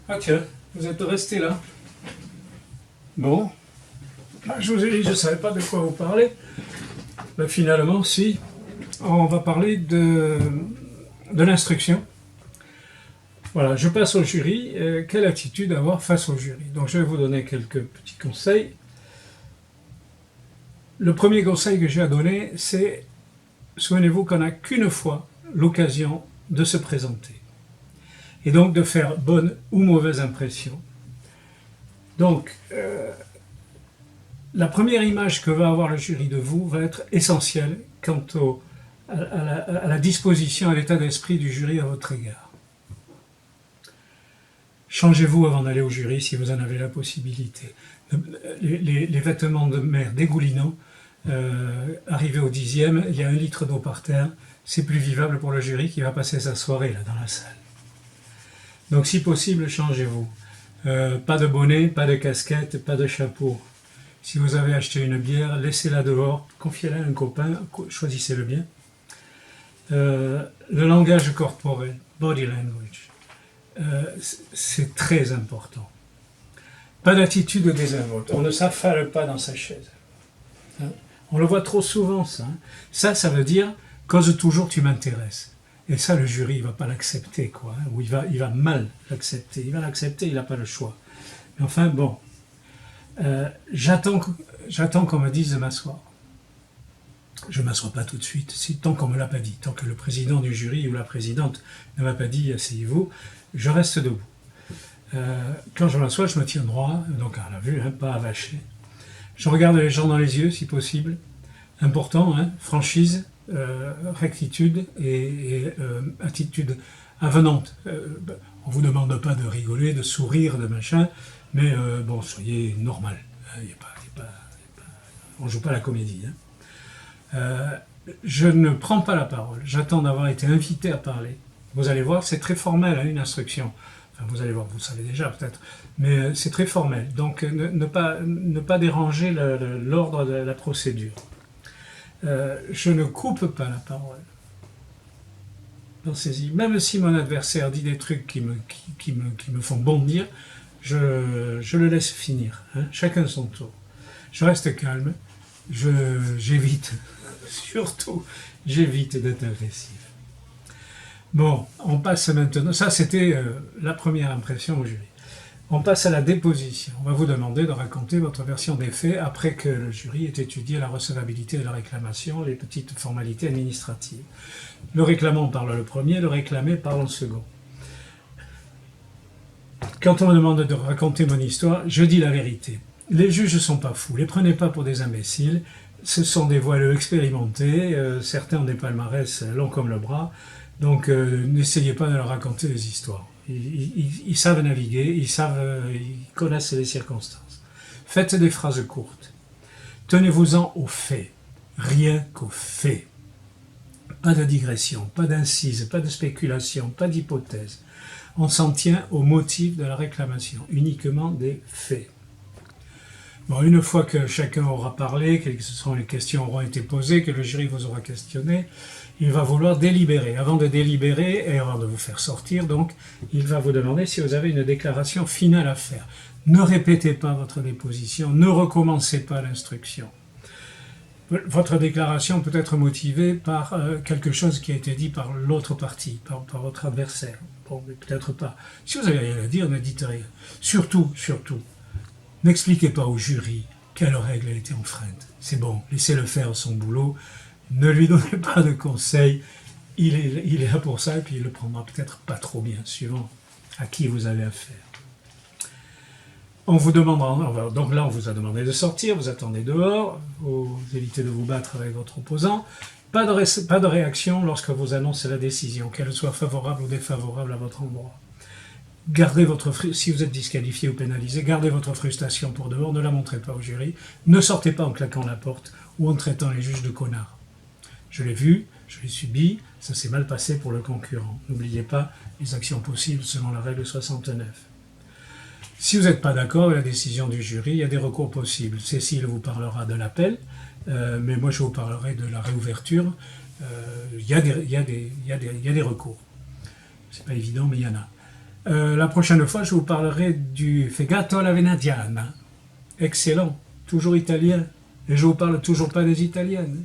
Ah tiens, vous êtes resté là. Bon, je vous ai dit, je ne savais pas de quoi vous parler. Ben, finalement, si, on va parler de l'instruction. Voilà, je passe au jury. Quelle attitude avoir face au jury? Donc je vais vous donner quelques petits conseils. Le premier conseil que j'ai à donner, c'est, souvenez-vous qu'on n'a qu'une fois l'occasion de se présenter. Et donc de faire bonne ou mauvaise impression. Donc, la première image que va avoir le jury de vous va être essentielle quant à la disposition, à l'état d'esprit du jury à votre égard. Changez-vous avant d'aller au jury si vous en avez la possibilité. Les vêtements de mer dégoulinants, arrivé au 10e, il y a 1 litre d'eau par terre, c'est plus vivable pour le jury qui va passer sa soirée là dans la salle. Donc si possible, changez-vous. Pas de bonnet, pas de casquette, pas de chapeau. Si vous avez acheté une bière, laissez-la dehors, confiez-la à un copain, choisissez-le bien. Le langage corporel, body language, c'est très important. Pas d'attitude désinvolte, on ne s'affale pas dans sa chaise. Hein? On le voit trop souvent ça. Hein? Ça veut dire « cause toujours tu m'intéresses ». Et ça, le jury, il ne va pas l'accepter, quoi. Hein, ou il va mal l'accepter. Il va l'accepter, il n'a pas le choix. Mais enfin, bon. J'attends qu'on me dise de m'asseoir. Je ne m'assois pas tout de suite, tant qu'on ne me l'a pas dit. Tant que le président du jury ou la présidente ne m'a pas dit « asseyez-vous », je reste debout. Quand je m'assois, je me tiens droit, donc à la vue, hein, pas avaché. Je regarde les gens dans les yeux, si possible. Important, hein, franchise. Rectitude et attitude avenante. On ne vous demande pas de rigoler, de sourire, de machin, mais bon, soyez normal. On ne joue pas la comédie. Hein. Je ne prends pas la parole, j'attends d'avoir été invité à parler. Vous allez voir, c'est très formel, hein, une instruction. Enfin, vous allez voir, vous le savez déjà peut-être, mais c'est très formel. Donc ne pas déranger l'ordre de la procédure. Je ne coupe pas la parole. Pensez-y. Même si mon adversaire dit des trucs qui me font bondir, je le laisse finir. Hein, chacun son tour. Je reste calme. J'évite, surtout, j'évite d'être agressif. Bon, on passe maintenant. Ça, c'était la première impression au jury. On passe à la déposition. On va vous demander de raconter votre version des faits après que le jury ait étudié la recevabilité de la réclamation, les petites formalités administratives. Le réclamant parle le premier, le réclamé parle le second. Quand on me demande de raconter mon histoire, je dis la vérité. Les juges ne sont pas fous, les prenez pas pour des imbéciles, ce sont des voileux expérimentés, certains ont des palmarès longs comme le bras, donc n'essayez pas de leur raconter des histoires. Ils savent naviguer, ils connaissent les circonstances. Faites des phrases courtes. Tenez-vous-en aux faits, rien qu'aux faits. Pas de digression, pas d'incise, pas de spéculation, pas d'hypothèse. On s'en tient au motif de la réclamation, uniquement des faits. Bon, une fois que chacun aura parlé, que les questions auront été posées, que le jury vous aura questionné, il va vouloir délibérer. Avant de délibérer et avant de vous faire sortir, donc, il va vous demander si vous avez une déclaration finale à faire. Ne répétez pas votre déposition, ne recommencez pas l'instruction. Votre déclaration peut être motivée par quelque chose qui a été dit par l'autre partie, par votre adversaire. Bon, mais peut-être pas. Si vous n'avez rien à dire, ne dites rien. Surtout, n'expliquez pas au jury quelle règle a été enfreinte. C'est bon, laissez-le faire son boulot. Ne lui donnez pas de conseils, il est là pour ça, et puis il le prendra peut-être pas trop bien, suivant à qui vous avez affaire. On vous demandera, donc là on vous a demandé de sortir, vous attendez dehors, vous évitez de vous battre avec votre opposant, pas de réaction lorsque vous annoncez la décision, qu'elle soit favorable ou défavorable à votre endroit. Gardez si vous êtes disqualifié ou pénalisé, gardez votre frustration pour dehors, ne la montrez pas au jury, ne sortez pas en claquant la porte ou en traitant les juges de connards. Je l'ai vu, je l'ai subi, ça s'est mal passé pour le concurrent. N'oubliez pas les actions possibles selon la règle 69. Si vous n'êtes pas d'accord avec la décision du jury, il y a des recours possibles. Cécile vous parlera de l'appel, mais moi je vous parlerai de la réouverture. Il y a des recours. C'est pas évident, mais il y en a. La prochaine fois, je vous parlerai du fegato alla veneziana. Excellent, toujours italien. Et je vous parle toujours pas des italiennes.